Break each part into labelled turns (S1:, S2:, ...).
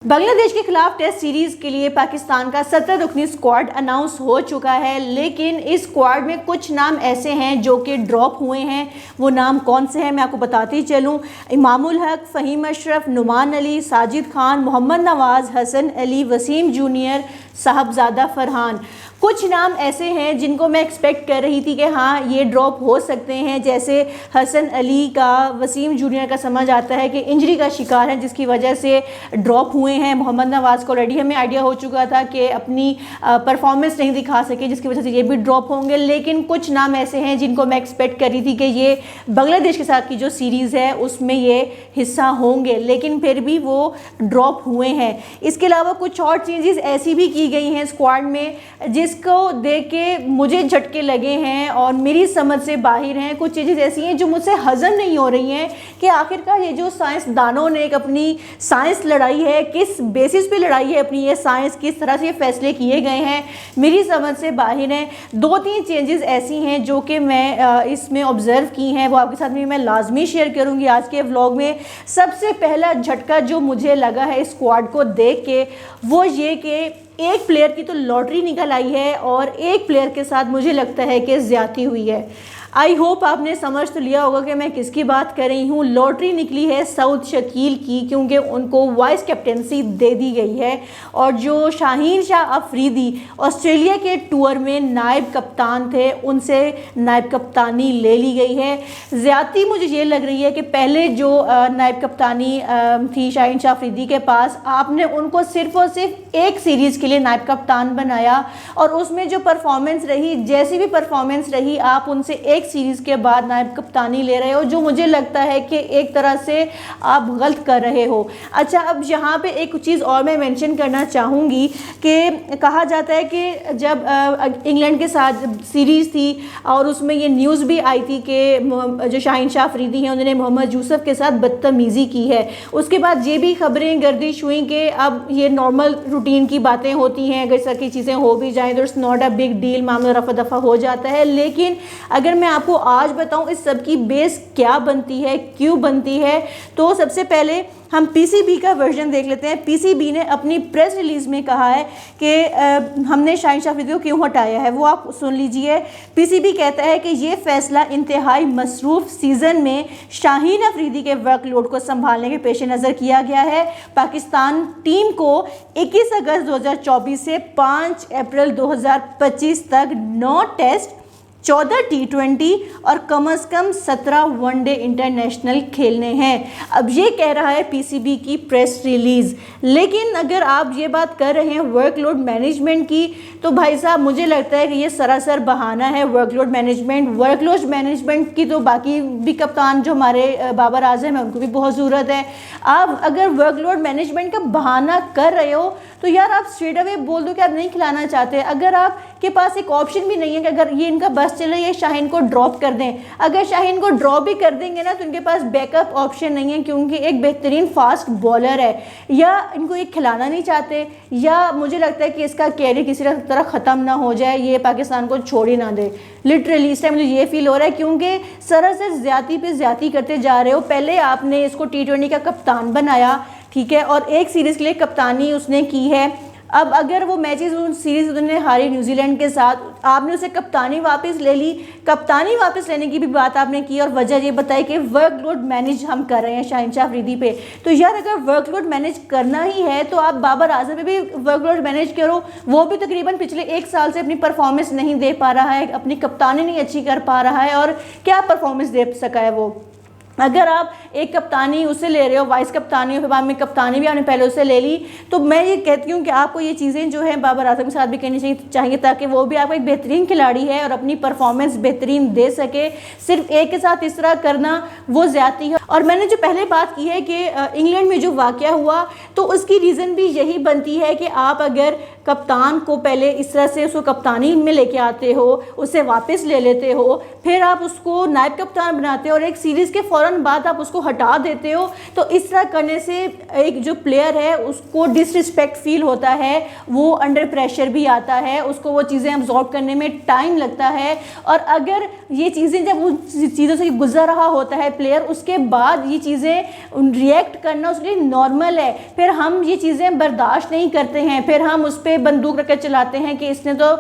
S1: बांग्लादेश के खिलाफ test series के लिए पाकिस्तान का 17 रुकनी स्क्वाड अनाउंस हो चुका है, लेकिन इस स्क्वाड में कुछ नाम ऐसे हैं जो कि ड्रॉप हुए हैं। वो नाम कौन से हैं मैं आपको बताती चलूं। इमामुल हक, फ़हीम अशरफ, नुमान अली, साजिद खान, मोहम्मद नवाज़, हसन अली, वसीम जूनियर, साहबजादा फरहान। कुछ नाम ऐसे हैं जिनको मैं एक्सपेक्ट कर रही थी कि हाँ ये ड्रॉप हो सकते हैं, जैसे हसन अली का, वसीम जूनियर का समझ आता है कि इंजरी का शिकार है जिसकी वजह से ड्रॉप हुए हैं। मोहम्मद नवाज़ को ऑलरेडी हमें आइडिया हो चुका था कि अपनी परफॉर्मेंस नहीं दिखा सके जिसकी वजह से ये भी ड्रॉप होंगे। लेकिन कुछ नाम ऐसे हैं जिनको मैं एक्सपेक्ट कर रही थी कि ये बांग्लादेश के साथ की जो सीरीज़ है उसमें ये हिस्सा होंगे, लेकिन फिर भी वो ड्रॉप हुए हैं। इसके अलावा कुछ और चेंजेस ऐसी भी की गई हैं स्क्वाड में जिसको देख के मुझे झटके लगे हैं और मेरी समझ से बाहर हैं। कुछ चीज़ें ऐसी हैं जो मुझसे हजम नहीं हो रही हैं कि आखिरकार ये जो साइंसदानों ने एक अपनी साइंस लड़ाई है, किस बेसिस पे लड़ाई है अपनी ये साइंस, किस तरह से फैसले किए गए हैं, मेरी समझ से बाहर हैं। 2-3 चेंजेस ऐसी हैं जो कि मैं इसमें ऑब्ज़र्व की हैं, वो आपके साथ में मैं लाजमी शेयर करूँगी आज के व्लॉग में। सबसे पहला झटका जो मुझे लगा है स्क्वाड को देख के वो ये कि एक प्लेयर की तो लॉटरी निकल आई है और एक प्लेयर के साथ मुझे लगता है कि ज़्यादती हुई है। आई होप आपने समझ तो लिया होगा कि मैं किसकी बात कर रही हूँ। लॉटरी निकली है सऊद शकील की, क्योंकि उनको वाइस कैप्टनसी दे दी गई है और जो शाहीन शाह अफरीदी ऑस्ट्रेलिया के टूर में नायब कप्तान थे उनसे नायब कप्तानी ले ली गई है। ज़्यादती मुझे ये लग रही है कि पहले जो नायब कप्तानी थी शाहीन शाह अफरीदी के पास, आपने उनको सिर्फ और सिर्फ एक सीरीज़ के लिए नायब कप्तान बनाया और उसमें जो परफॉर्मेंस रही, जैसी भी परफॉर्मेंस रही, आप उनसे एक सीरीज़ के बाद नायब कप्तानी ले रहे हो, जो मुझे लगता है कि एक तरह से आप गलत कर रहे हो। अच्छा, अब यहाँ पे एक चीज़ और मैं मेंशन करना चाहूँगी कि कहा जाता है कि जब इंग्लैंड के साथ सीरीज़ थी और उसमें ये न्यूज़ भी आई थी कि जो शाहीन शाह अफरीदी हैं उन्होंने मोहम्मद यूसुफ के साथ बदतमीज़ी की है। उसके बाद ये भी खबरें गर्दिश हुई कि अब ये नॉर्मल रूटीन की बातें होती हैं, अगर सर की चीज़ें हो भी जाएँ तो it's not a big deal, मामला रफा दफ़ा हो जाता है। लेकिन अगर मैं आपको आज बताऊं इस सब की बेस क्या बनती है, क्यों बनती है, तो सबसे पहले हम पीसीबी का वर्जन देख लेते हैं। पीसीबी ने अपनी प्रेस रिलीज़ में कहा है कि हमने शाहीन शाह अफरीदी को क्यों हटाया है, वो आप सुन लीजिए। पीसीबी कहता है कि ये फैसला इंतहाई मसरूफ़ सीज़न में शाहीन अफरीदी के वर्कलोड को संभालने के पेश नज़र किया गया है। पाकिस्तान टीम को 21 अगस्त 2024 से 5 अप्रैल 2025 तक 9 टेस्ट, 14 T20 और कम से कम 17 वनडे इंटरनेशनल खेलने हैं। अब ये कह रहा है पीसीबी की प्रेस रिलीज़। लेकिन अगर आप ये बात कर रहे हैं वर्कलोड मैनेजमेंट की, तो भाई साहब मुझे लगता है कि ये सरासर बहाना है। वर्कलोड मैनेजमेंट की तो बाकी भी कप्तान जो हमारे बाबर आजम है उनको भी बहुत ज़रूरत है। आप अगर वर्कलोड मैनेजमेंट का बहाना कर रहे हो तो यार आप स्ट्रेट अवे बोल दो कि आप नहीं खिलाना चाहते। अगर आपके पास एक ऑप्शन भी नहीं है कि अगर ये इनका बस चले ये शाहीन को ड्रॉप कर दें, अगर शाहीन को ड्रॉप भी कर देंगे ना तो इनके पास बैकअप ऑप्शन नहीं है, क्योंकि एक बेहतरीन फास्ट बॉलर है, या इनको ये खिलाना नहीं चाहते, या मुझे लगता है कि इसका कैरियर किसी तरह ख़त्म ना हो जाए, ये पाकिस्तान को छोड़ ही ना दे। लिटरली इस टाइम मुझे ये फील हो रहा है, क्योंकि सरासर ज़्यादती पे ज़्यादती करते जा रहे हो। पहले आपने इसको T20 का कप्तान बनाया, ठीक है, और एक सीरीज़ के लिए कप्तानी उसने की है। अब अगर वो मैचेस उस सीरीज़ उन्होंने हारी न्यूजीलैंड के साथ, आपने उसे कप्तानी वापस ले ली। कप्तानी वापस लेने की भी बात आपने की और वजह ये बताई कि वर्कलोड मैनेज हम कर रहे हैं शाहीन शाह अफरीदी पे। तो यार अगर वर्कलोड मैनेज करना ही है तो आप बाबर आजम पे भी वर्कलोड मैनेज करो। वो भी तकरीबन पिछले 1 साल से अपनी परफॉर्मेंस नहीं दे पा रहा है, अपनी कप्तानी नहीं अच्छी कर पा रहा है, और क्या परफॉर्मेंस दे सका है वो। अगर आप एक कप्तानी उससे ले रहे हो, वाइस कप्तानी, और फिर बाद में कप्तानी भी आपने पहले उससे ले ली, तो मैं ये कहती हूँ कि आपको ये चीज़ें जो है बाबर आजम के साथ भी करनी चाहिए ताकि वो भी आपका एक बेहतरीन खिलाड़ी है और अपनी परफॉर्मेंस बेहतरीन दे सके। सिर्फ एक के साथ इस तरह करना वो ज़्यादती है। और मैंने जो पहले बात की है कि इंग्लैंड में जो वाक़या हुआ, तो उसकी रीज़न भी यही बनती है कि आप अगर कप्तान को पहले इस तरह से उसको कप्तानी में लेके आते हो, उसे वापस ले लेते हो, फिर आप उसको नायब कप्तान बनाते हो और एक सीरीज़ के फ़ौरन बाद आप उसको हटा देते हो, तो इस तरह करने से एक जो प्लेयर है उसको डिसरिस्पेक्ट फील होता है, वो अंडर प्रेशर भी आता है, उसको वो चीज़ें अब्जॉर्ब करने में टाइम लगता है। और अगर ये चीज़ें जब उन चीज़ों से गुजर रहा होता है प्लेयर, उसके बाद ये चीज़ें रिएक्ट करना उसके लिए नॉर्मल है। फिर हम ये चीज़ें बर्दाश्त नहीं करते हैं, फिर हम उस पर बंदूक रखकर चलाते हैं कि इसने तो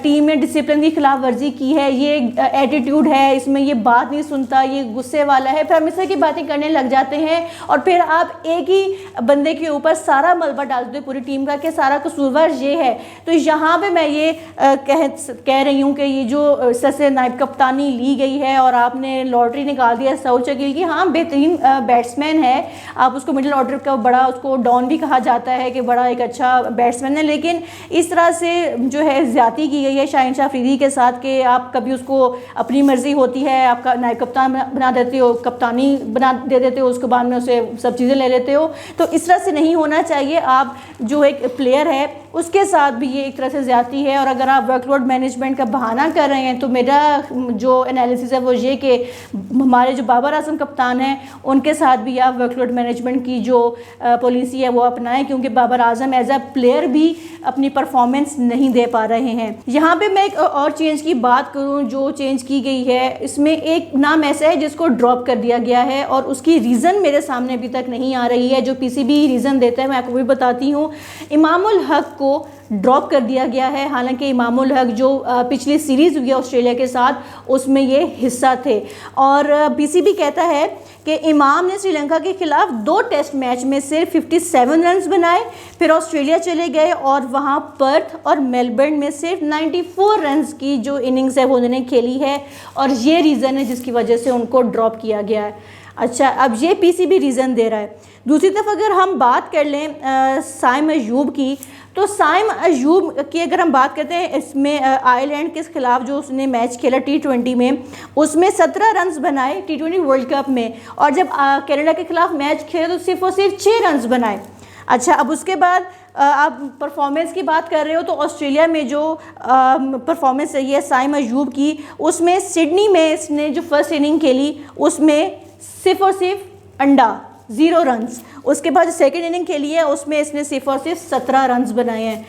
S1: टीम में डिसिप्लिन की खिलाफ वर्जी की है, ये एटीट्यूड है, इसमें ये बात नहीं सुनता, ये गुस्से वाला है, फिर हम इस तरह की बातें करने लग जाते हैं। और फिर आप एक ही बंदे के ऊपर सारा मलबा डाल दो पूरी टीम का कि सारा कसूरवार ये है। तो यहाँ पे मैं ये कह रही हूँ कि ये जो से नायब कप्तानी ली गई है और आपने लॉटरी निकाल दिया सऊद शकील की, हाँ बेहतरीन बैट्समैन है, आप उसको मिडिल ऑर्डर का बड़ा, उसको डॉन भी कहा जाता है कि बड़ा एक अच्छा बैट्समैन है, लेकिन इस तरह से जो है ज़्यादती की गई है शाहीन शाह अफरीदी के साथ कि आप कभी उसको अपनी मर्ज़ी होती है, आपका नायब कप्तान बना देते हो, कप्तानी बना दे देते हो, उसके बाद में उसे सब चीज़ें ले लेते हो। तो इस तरह से नहीं होना चाहिए। आप जो एक प्लेयर है उसके साथ भी ये एक तरह से ज़्यादती है। और अगर आप वर्कलोड मैनेजमेंट का बहाना कर रहे हैं तो मेरा जो एनालिसिस है वो ये कि हमारे जो बाबर आजम कप्तान हैं उनके साथ भी आप वर्कलोड मैनेजमेंट की जो पॉलिसी है वो अपनाएं, क्योंकि Babar Azam as a player भी अपनी परफॉर्मेंस नहीं दे पा रहे हैं। यहाँ पे मैं एक और चेंज की बात करूँ, जो चेंज की गई है इसमें एक नाम ऐसा है जिसको ड्रॉप कर दिया गया है और उसकी रीज़न मेरे सामने अभी तक नहीं आ रही है। जो पीसीबी रीज़न देता है मैं आपको भी बताती हूँ। इमामुल हक को ड्रॉप कर दिया गया है, हालांकि इमामुल हक जो पिछली सीरीज़ हुई है ऑस्ट्रेलिया के साथ उसमें ये हिस्सा थे। और पीसीबी कहता है कि इमाम ने श्रीलंका के खिलाफ 2 टेस्ट मैच में सिर्फ 57 रन्स बनाए, फिर ऑस्ट्रेलिया चले गए और वहाँ पर्थ और मेलबर्न में सिर्फ 94 रन्स की जो इनिंग्स है वो उन्होंने खेली है और ये रीज़न है जिसकी वजह से उनको ड्रॉप किया गया है। अच्छा, अब ये पीसीबी रीज़न दे रहा है। दूसरी तरफ अगर हम बात कर लें साइम अयूब की, तो साइम अयूब की अगर हम बात करते हैं, इसमें आयरलैंड के खिलाफ जो उसने मैच खेला T20 में, उसमें 17 रन्स बनाए T20 वर्ल्ड कप में, और जब कनाडा के खिलाफ मैच खेले तो सिर्फ और सिर्फ 6 रन्स बनाए। अच्छा, अब उसके बाद आप परफॉर्मेंस की बात कर रहे हो तो ऑस्ट्रेलिया में जो परफॉर्मेंस रही है साइम अयूब की, उसमें सिडनी में इसने जो फर्स्ट इनिंग खेली उसमें सिर्फ और सिर्फ अंडा 0 रन्स। उसके बाद जो सेकेंड इनिंग खेली है उसमें इसने सिर्फ और सिर्फ 17 रन्स बनाए हैं।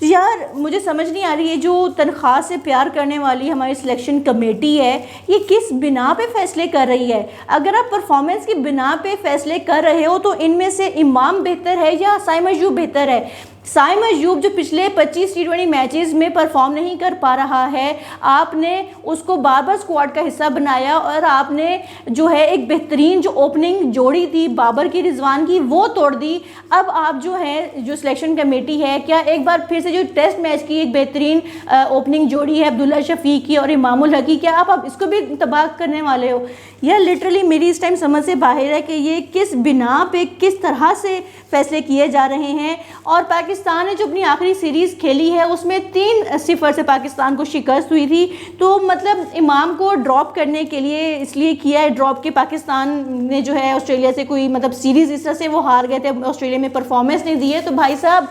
S1: यार मुझे समझ नहीं आ रही है, जो तनख्वाह से प्यार करने वाली हमारी सिलेक्शन कमेटी है ये किस बिना पे फ़ैसले कर रही है। अगर आप परफॉर्मेंस की बिना पे फ़ैसले कर रहे हो तो इनमें से इमाम बेहतर है या साइम अयूब बेहतर है। साइम अयूब जो पिछले 25 T20 मैचेस में परफॉर्म नहीं कर पा रहा है, आपने उसको बार बार स्क्वाड का हिस्सा बनाया और आपने जो है एक बेहतरीन जो ओपनिंग जोड़ी थी बाबर की रिजवान की वो तोड़ दी। अब आप जो है जो सिलेक्शन कमेटी है, क्या एक बार फिर से जो टेस्ट मैच की एक बेहतरीन ओपनिंग जोड़ी है अब्दुल्ला शफीक की और इमामुल हक की, क्या आप इसको भी तबाह करने वाले हो? यह लिटरली मेरी इस टाइम समझ से बाहर है कि ये किस बिना पे किस तरह से फैसले किए जा रहे हैं। और पाकिस्तान ने जो अपनी आखिरी सीरीज़ खेली है उसमें 3-0 से पाकिस्तान को शिकस्त हुई थी। तो मतलब इमाम को ड्रॉप करने के लिए इसलिए किया है ड्रॉप कि पाकिस्तान ने जो है ऑस्ट्रेलिया से कोई मतलब सीरीज़ इस तरह से वो हार गए थे, ऑस्ट्रेलिया में परफॉर्मेंस नहीं दी है। तो भाई साहब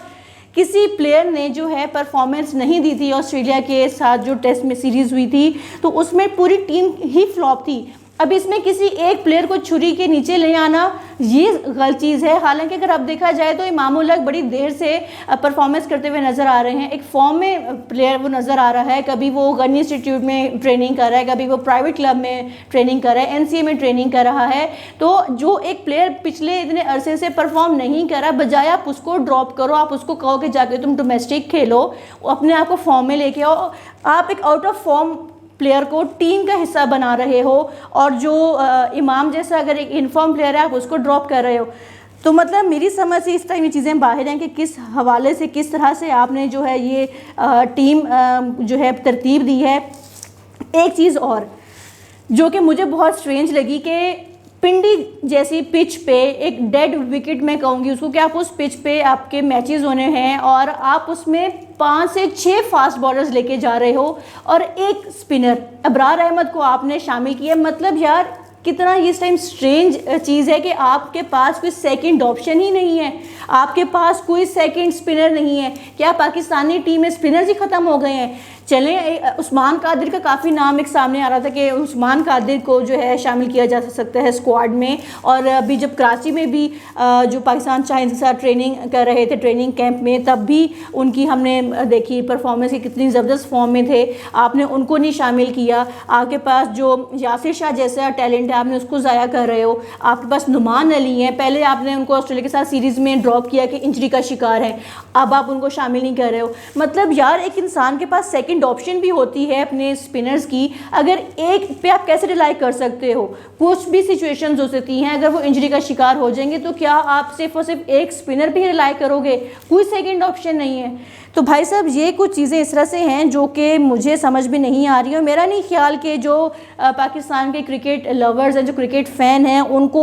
S1: किसी प्लेयर ने जो है परफॉर्मेंस नहीं दी थी ऑस्ट्रेलिया के साथ जो टेस्ट में सीरीज़ हुई थी, तो उसमें पूरी टीम ही फ्लॉप थी। अब इसमें किसी एक प्लेयर को छुरी के नीचे ले आना ये गलत चीज़ है। हालांकि अगर अब देखा जाए तो इमामुल हक बड़ी देर से परफॉर्मेंस करते हुए नज़र आ रहे हैं, एक फॉर्म में प्लेयर वो नज़र आ रहा है। कभी वो गन इंस्टीट्यूट में ट्रेनिंग कर रहा है, कभी वो प्राइवेट क्लब में ट्रेनिंग कर रहा है, NCA में ट्रेनिंग कर रहा है। तो जो एक प्लेयर पिछले इतने अरसे से परफॉर्म नहीं कर रहा, बजाय आप उसको ड्रॉप करो, आप उसको कहो कि जाके तुम डोमेस्टिक खेलो, अपने आप को फॉर्म में लेके आओ। आप एक आउट ऑफ फॉर्म प्लेयर को टीम का हिस्सा बना रहे हो और जो इमाम जैसा अगर एक इनफॉर्म प्लेयर है आप उसको ड्रॉप कर रहे हो। तो मतलब मेरी समझ से इस टाइम ये चीज़ें बाहर हैं कि किस हवाले से किस तरह से आपने जो है ये टीम जो है तरतीब दी है। एक चीज़ और जो कि मुझे बहुत स्ट्रेंज लगी कि पिंडी जैसी पिच पे एक डेड विकेट मैं कहूँगी उसको, कि आप उस पिच पे आपके मैचेस होने हैं और आप उसमें 5 से 6 फास्ट बॉलर्स लेके जा रहे हो और एक स्पिनर अबरार अहमद को आपने शामिल किया। मतलब यार कितना ये इस टाइम स्ट्रेंज चीज़ है कि आपके पास कोई सेकंड ऑप्शन ही नहीं है, आपके पास कोई सेकंड स्पिनर नहीं है। क्या पाकिस्तानी टीम में स्पिनर्स ही ख़त्म हो गए हैं? चलें, उस्मान कादिर का काफ़ी नाम एक सामने आ रहा था कि उस्मान कादिर को जो है शामिल किया जा सकता है स्क्वाड में। और अभी जब कराची में भी जो पाकिस्तान चाइनीज़ के साथ ट्रेनिंग कर रहे थे ट्रेनिंग कैंप में, तब भी उनकी हमने देखी परफॉर्मेंस की कितनी ज़बरदस्त फॉर्म में थे, आपने उनको नहीं शामिल किया। आपके पास जो यासिर शाह जैसा टैलेंट है आपने उसको ज़ाया कर रहे हो। आपके पास नुमान अली हैं, पहले आपने उनको ऑस्ट्रेलिया के साथ सीरीज़ में ड्रॉप किया कि इंजरी का शिकार है, अब आप उनको शामिल नहीं कर रहे हो। मतलब यार एक इंसान के पास सेकंड ऑप्शन भी होती है अपने स्पिनर्स की, अगर एक पे आप कैसे रिलाई कर सकते हो? कुछ भी सिचुएशंस हो सकती हैं, अगर वो इंजरी का शिकार हो जाएंगे तो क्या आप सिर्फ और सिर्फ एक स्पिनर पे ही रिलाई करोगे? कोई सेकंड ऑप्शन नहीं है। तो भाई साहब ये कुछ चीज़ें इस तरह से हैं जो कि मुझे समझ में नहीं आ रही है। और मेरा नहीं ख्याल कि जो पाकिस्तान के क्रिकेट लवर्स हैं, जो क्रिकेट फ़ैन हैं, उनको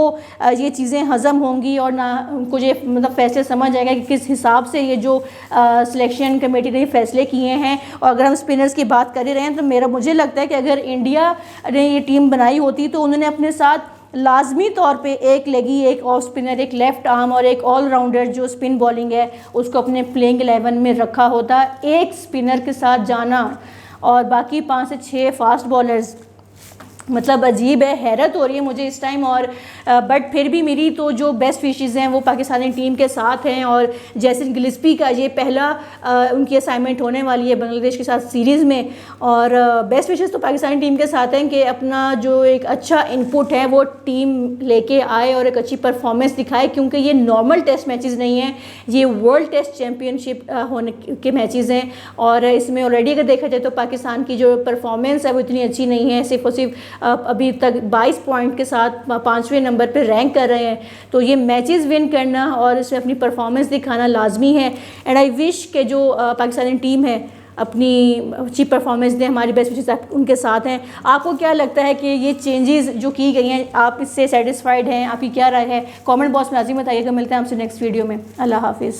S1: ये चीज़ें हज़म होंगी और ना उनको ये मतलब फ़ैसले समझ आएगा कि किस हिसाब से ये जो सिलेक्शन कमेटी ने फ़ैसले किए हैं। और अगर हम स्पिनर्स की बात कर ही रहे हैं तो मुझे लगता है कि अगर इंडिया ने ये टीम बनाई होती तो उन्होंने अपने साथ लाजमी तौर पे एक लेगी, एक ऑफ स्पिनर, एक लेफ़्ट आर्म और एक ऑलराउंडर जो स्पिन बॉलिंग है उसको अपने प्लेइंग 11 में रखा होता। एक स्पिनर के साथ जाना और बाकी 5 से 6 फास्ट बॉलर्स, मतलब अजीब है, हैरत हो रही है मुझे इस टाइम। और बट फिर भी मेरी तो जो बेस्ट विशेज़ हैं वो पाकिस्तानी टीम के साथ हैं। और जैसे गिलिस्पी का ये पहला उनकी असाइनमेंट होने वाली है बांग्लादेश के साथ सीरीज़ में, और बेस्ट विशेज़ तो पाकिस्तानी टीम के साथ हैं कि अपना जो एक अच्छा इनपुट है वो टीम लेके आए और एक अच्छी परफॉर्मेंस दिखाए, क्योंकि ये नॉर्मल टेस्ट मैचेस नहीं हैं, ये वर्ल्ड टेस्ट चैम्पियनशिप होने के मैचेस हैं। और इसमें ऑलरेडी अगर देखा जाए तो पाकिस्तान की जो परफॉर्मेंस है वो इतनी अच्छी नहीं है, सिर्फ और सिर्फ अभी तक 22 पॉइंट के साथ 5वें नंबर पर रैंक कर रहे हैं। तो ये मैचेस विन करना और इसमें अपनी परफॉर्मेंस दिखाना लाजमी है। एंड आई विश के जो पाकिस्तानी टीम है अपनी अच्छी परफॉर्मेंस दें, हमारी बेस्ट विशेस उनके साथ हैं। आपको क्या लगता है कि ये चेंजेस जो की गई हैं आप इससे सेटिस्फाइड हैं? आपकी क्या राय है? कमेंट बॉक्स में लाजमी बताइएगा। मिलते हैं आपसे नेक्स्ट वीडियो में। अल्लाह हाफिज़।